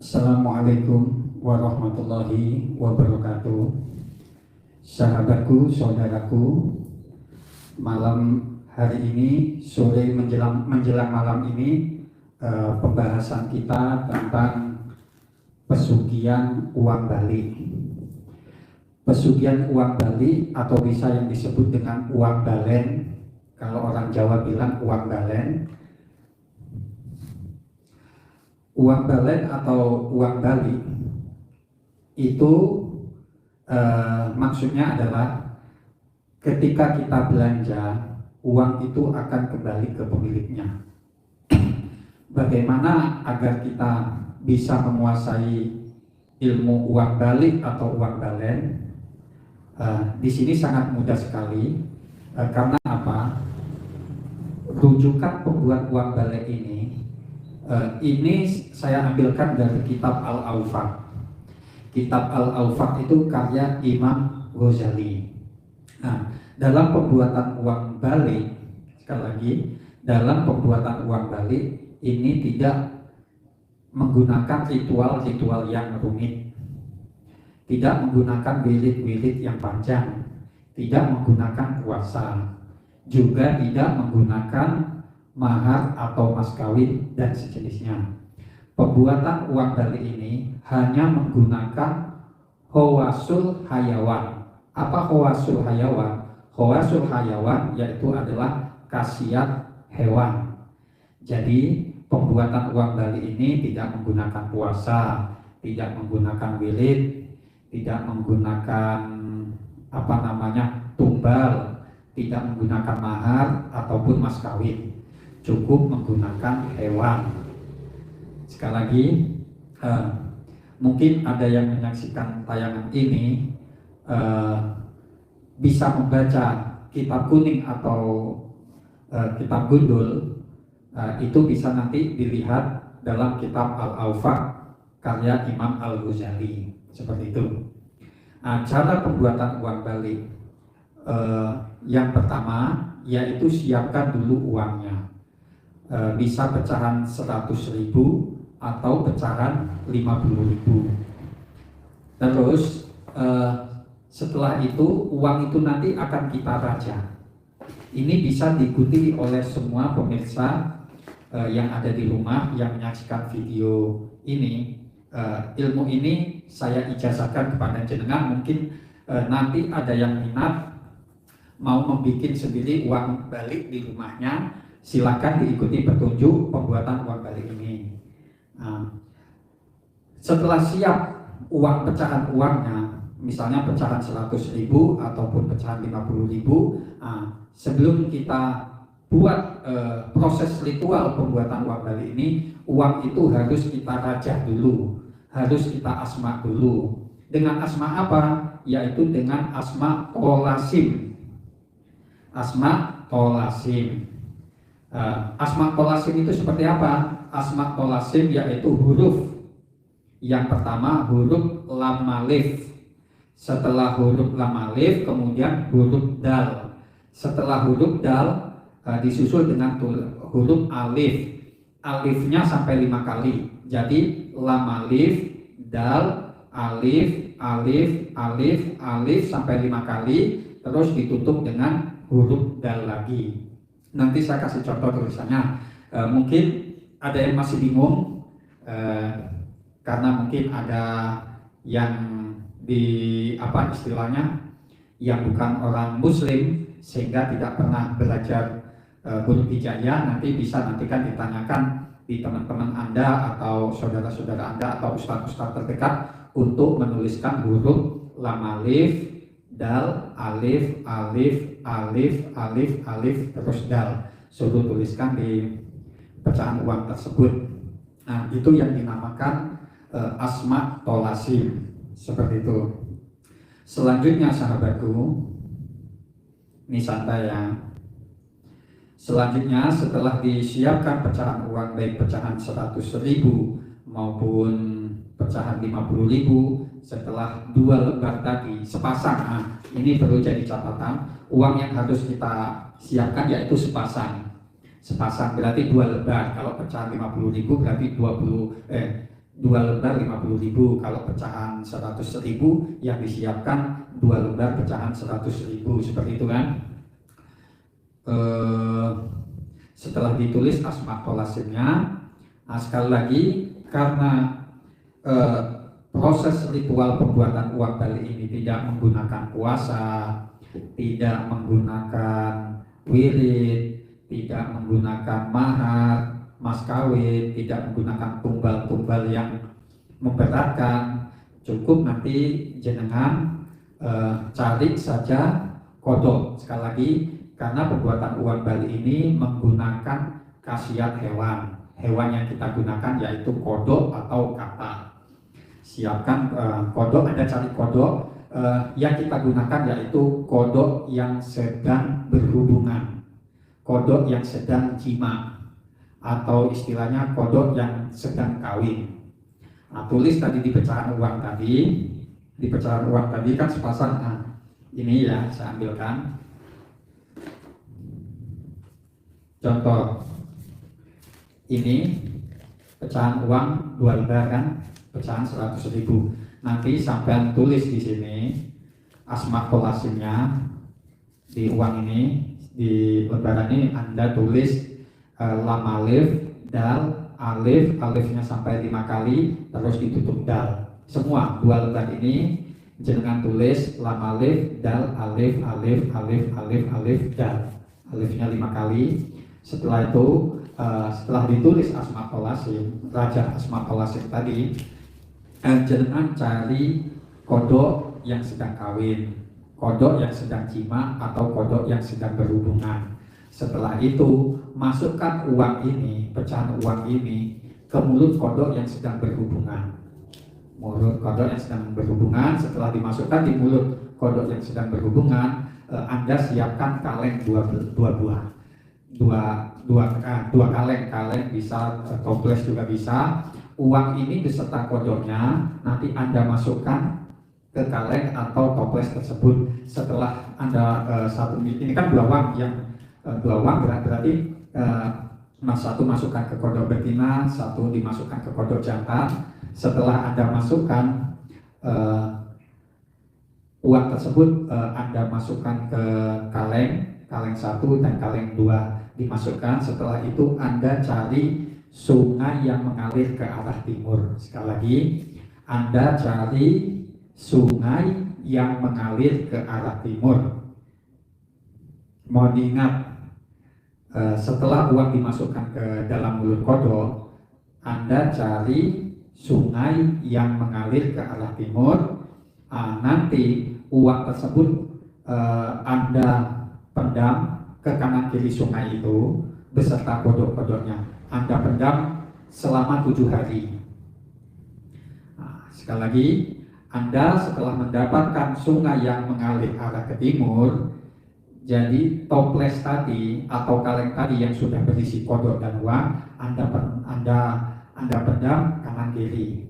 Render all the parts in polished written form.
Assalamualaikum warahmatullahi wabarakatuh. Sahabatku, saudaraku, malam hari ini, sore menjelang malam ini, pembahasan kita tentang pesugihan uang balik. Pesugihan uang balik atau bisa yang disebut dengan uang balen, kalau orang Jawa bilang uang balen. Uang balen atau uang balik itu maksudnya adalah ketika kita belanja, uang itu akan kembali ke pemiliknya. Bagaimana agar kita bisa menguasai ilmu uang balik atau uang balen? Di sini sangat mudah sekali. Karena apa? Rujukan pembuat uang balik ini saya ambilkan dari kitab Al-Awfaq. Kitab Al-Awfaq itu karya Imam Ghazali. Nah, dalam pembuatan uang balik, sekali lagi, dalam pembuatan uang balik ini tidak menggunakan ritual-ritual yang rumit, tidak menggunakan wirid-wirid yang panjang, tidak menggunakan puasa, juga tidak menggunakan mahar atau mas kawin dan sejenisnya. Pembuatan uang balik ini hanya menggunakan khawasul hayawan. Apa khawasul hayawan? Khawasul hayawan yaitu adalah khasiat hewan. Jadi pembuatan uang balik ini tidak menggunakan puasa, tidak menggunakan wirid, tidak menggunakan tumbal, tidak menggunakan mahar ataupun mas kawin. Cukup menggunakan hewan. Sekali lagi, mungkin ada yang menyaksikan tayangan ini bisa membaca kitab kuning atau kitab gundul, itu bisa nanti dilihat dalam kitab Al-Awfaq karya Imam Al-Ghazali, seperti itu. Cara pembuatan uang balik yang pertama yaitu siapkan dulu uangnya. Bisa pecahan 100.000 atau pecahan 50.000. Terus setelah itu uang itu nanti akan kita rajah. Ini bisa diikuti oleh semua pemirsa yang ada di rumah yang menyaksikan video ini. Ilmu ini saya ijazahkan kepada jenengan. Mungkin nanti ada yang minat mau membuat sendiri uang balik di rumahnya, silakan diikuti petunjuk pembuatan uang balik ini. Setelah siap uang pecahan uangnya, misalnya pecahan 100.000 ataupun pecahan 50.000, sebelum kita buat proses ritual pembuatan uang balik ini, uang itu harus kita rajah dulu, harus kita asma dulu. Dengan asma apa? Yaitu dengan asma tolasim. Asma tolasim. Asma tolasim itu seperti apa? Asma tolasim yaitu huruf. Yang pertama huruf lam alif. Setelah huruf lam alif kemudian huruf dal. Setelah huruf dal disusul dengan huruf alif. Alifnya sampai 5 kali. Jadi lam alif, dal, alif, alif, alif, alif sampai 5 kali. Terus ditutup dengan huruf dal lagi. Nanti saya kasih contoh tulisannya. Mungkin ada yang masih bingung karena mungkin ada yang yang bukan orang muslim sehingga tidak pernah belajar huruf hijaiyah. Nanti kan ditanyakan di teman-teman Anda atau saudara-saudara Anda atau ustadz-ustadz terdekat untuk menuliskan huruf lam alif, dal, alif, alif, alif, alif, alif, terus dal. Suruh tuliskan di pecahan uang tersebut. Nah, itu yang dinamakan asma tolasim, seperti itu. Selanjutnya sahabatku, ini santai ya. Selanjutnya setelah disiapkan pecahan uang, baik pecahan 100.000 maupun pecahan 50.000, setelah 2 lembar tadi sepasang. Ini perlu jadi catatan, uang yang harus kita siapkan yaitu sepasang. sepasang berarti 2 lembar. Kalau pecahan 50.000 berarti 2 lembar 50.000. Kalau pecahan 100.000 yang disiapkan 2 lembar pecahan 100.000, seperti itu kan. Setelah ditulis asma kolasimnya, sekali lagi karena proses ritual pembuatan uang balik ini tidak menggunakan puasa, tidak menggunakan wirid, tidak menggunakan mahar, mas kawin, tidak menggunakan tumbal-tumbal yang memberatkan, cukup nanti jenengan cari saja kodok. Sekali lagi, karena pembuatan uang balik ini menggunakan khasiat hewan. Hewan yang kita gunakan yaitu kodok atau kata. Siapkan kodok, Anda cari kodok. Yang kita gunakan yaitu kodok yang sedang berhubungan, kodok yang sedang jima, atau istilahnya kodok yang sedang kawin. Tulis tadi di pecahan uang tadi. Di pecahan uang tadi kan sepasang. Ini ya, saya ambilkan contoh. Ini pecahan uang 2 lembar kan, pecahan 100.000. Nanti sampean tulis di sini asma kolasimnya di uang ini, di lembaran ini Anda tulis lam alif, dal, alif, alifnya sampai 5 kali, terus ditutup dal. Semua 2 lembar ini jangan tulis lam alif, dal, alif, alif, alif, alif, alif, dal. Alifnya 5 kali. Setelah itu, setelah ditulis asma kolasim, raja asma kolasim tadi, jangan cari kodok yang sedang kawin, kodok yang sedang jima, atau kodok yang sedang berhubungan. Setelah itu masukkan uang ini, pecahan uang ini ke mulut kodok yang sedang berhubungan. Mulut kodok yang sedang berhubungan. Setelah dimasukkan di mulut kodok yang sedang berhubungan, Anda siapkan kaleng 2 buah. Dua kaleng bisa, toples juga bisa. Uang ini beserta kodoknya nanti Anda masukkan ke kaleng atau toples tersebut. Setelah Anda ini kan 2 uang, yang 2 uang berarti satu masukkan ke kodok betina, satu dimasukkan ke kodok jantan. Setelah Anda masukkan uang tersebut, Anda masukkan ke kaleng 1 dan kaleng 2 dimasukkan. Setelah itu Anda cari sungai yang mengalir ke arah timur. Sekali lagi, Anda cari sungai yang mengalir ke arah timur. Mohon diingat, setelah uang dimasukkan ke dalam mulut kodok, Anda cari sungai yang mengalir ke arah timur. Nanti uang tersebut Anda pendam ke kanan kiri sungai itu beserta kodok-kodoknya. Anda pendam selama 7 hari. Sekali lagi, Anda setelah mendapatkan sungai yang mengalir arah ke timur, jadi toples tadi atau kaleng tadi yang sudah berisi kodok dan uang, Anda pendam kanan kiri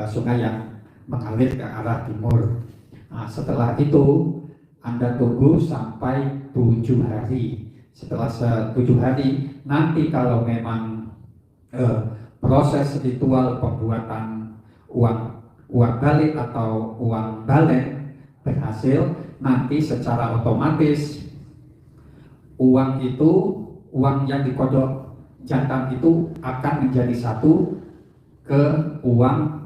sungai yang mengalir ke arah timur. Setelah itu Anda tunggu sampai 7 hari. Setelah 7 hari, nanti kalau memang proses ritual pembuatan uang balik atau uang balen berhasil, nanti secara otomatis uang yang dikodok jantan itu akan menjadi satu ke uang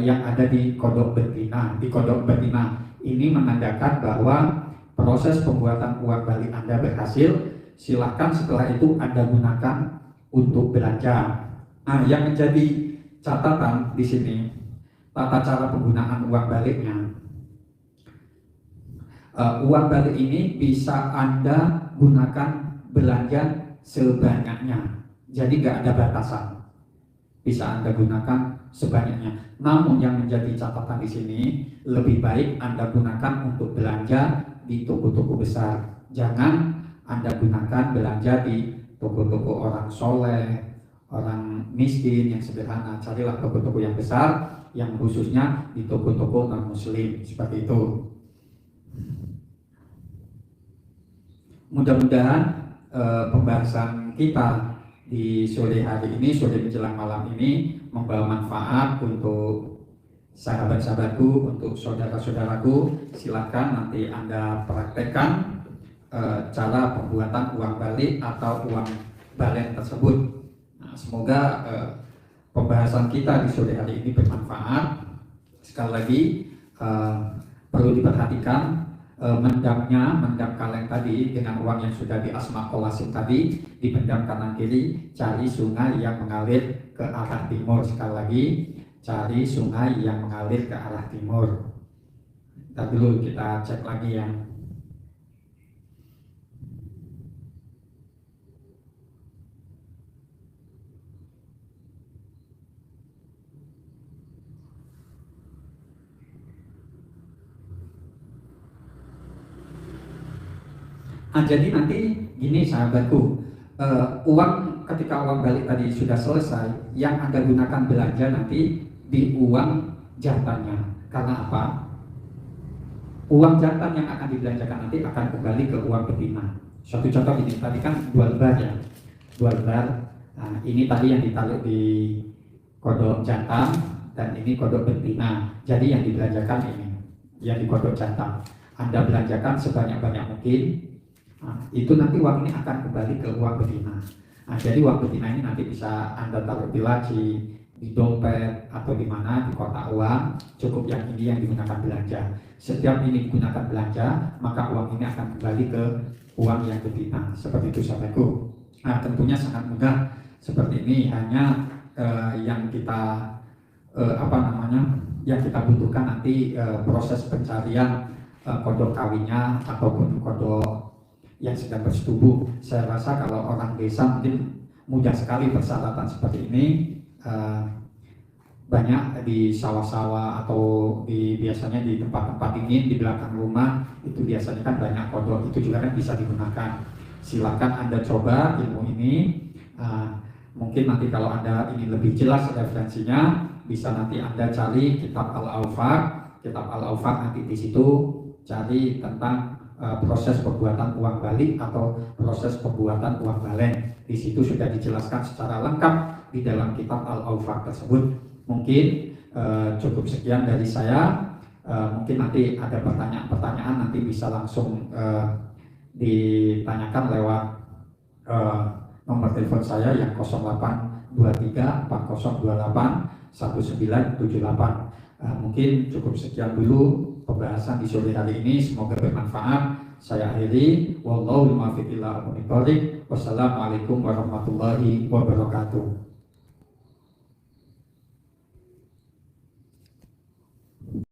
yang ada di kodok betina. Ini menandakan bahwa proses pembuatan uang balik Anda berhasil. Silahkan setelah itu Anda gunakan untuk belanja. Yang menjadi catatan di sini tata cara penggunaan uang baliknya. Uang balik ini bisa Anda gunakan belanja sebanyaknya. Jadi nggak ada batasan. Bisa Anda gunakan sebanyaknya. Namun yang menjadi catatan di sini, lebih baik Anda gunakan untuk belanja di toko-toko besar. Jangan Anda gunakan belanja di toko-toko orang soleh, orang miskin yang sederhana. Carilah toko-toko yang besar, yang khususnya di toko-toko non muslim, seperti itu. mudah-mudahan pembahasan kita di sore hari ini, sore menjelang malam ini membawa manfaat untuk sahabat-sahabatku, untuk saudara-saudaraku. Silakan nanti Anda praktekkan cara pembuatan uang balik atau uang balen tersebut. Nah, semoga pembahasan kita di sore hari ini bermanfaat. Sekali lagi perlu diperhatikan mendam kaleng tadi dengan uang yang sudah di asma kolasim tadi, dipendam kanan kiri, cari sungai yang mengalir ke arah timur. Sekali lagi, cari sungai yang mengalir ke arah timur. Ntar dulu kita cek lagi ya. Jadi nanti gini sahabatku, ketika uang balik tadi sudah selesai, yang Anda gunakan belanja nanti di uang jantannya. Karena apa? Uang jantan yang akan dibelanjakan nanti akan kembali ke uang betina. Suatu contoh ini tadi kan 2 lembar ya, 2 lembar. Nah, ini tadi yang ditaruh di kodok jantan dan ini kodok betina. Jadi yang dibelanjakan ini, yang di kodok jantan. Anda belanjakan sebanyak-banyak mungkin. Nah, itu nanti uang ini akan kembali ke uang betina. Nah, jadi uang betina ini nanti bisa Anda taruh di laci, di dompet, atau di mana, di kotak uang. Cukup yang ini yang digunakan belanja. Setiap ini digunakan belanja, maka uang ini akan kembali ke uang yang betina. Seperti itu sahabatku. Nah, tentunya sangat mudah seperti ini. Hanya yang kita yang kita butuhkan nanti proses pencarian kodok kawinnya ataupun kodok yang sedang bersetubuh. Saya rasa kalau orang desa mungkin mudah sekali persyaratan seperti ini. Banyak di sawah-sawah atau biasanya di tempat-tempat dingin di belakang rumah itu biasanya kan banyak kodok, itu juga kan bisa digunakan. Silakan Anda coba ilmu ini. Mungkin nanti kalau Anda ini lebih jelas referensinya, bisa nanti Anda cari kitab Al-Awfaq. Kitab Al-Awfaq nanti di situ cari tentang proses pembuatan uang balik atau proses pembuatan uang balen. Di situ sudah dijelaskan secara lengkap di dalam kitab Al-Awfaq tersebut. Mungkin cukup sekian dari saya. Mungkin nanti ada pertanyaan-pertanyaan, nanti bisa langsung ditanyakan lewat nomor telepon saya yang 0823 4028 1978. Mungkin cukup sekian dulu pembahasan di sore hari ini. Semoga bermanfaat. Saya akhiri. Wallahu muwaffiq ila aqwamit thoriq. Wassalamualaikum warahmatullahi wabarakatuh.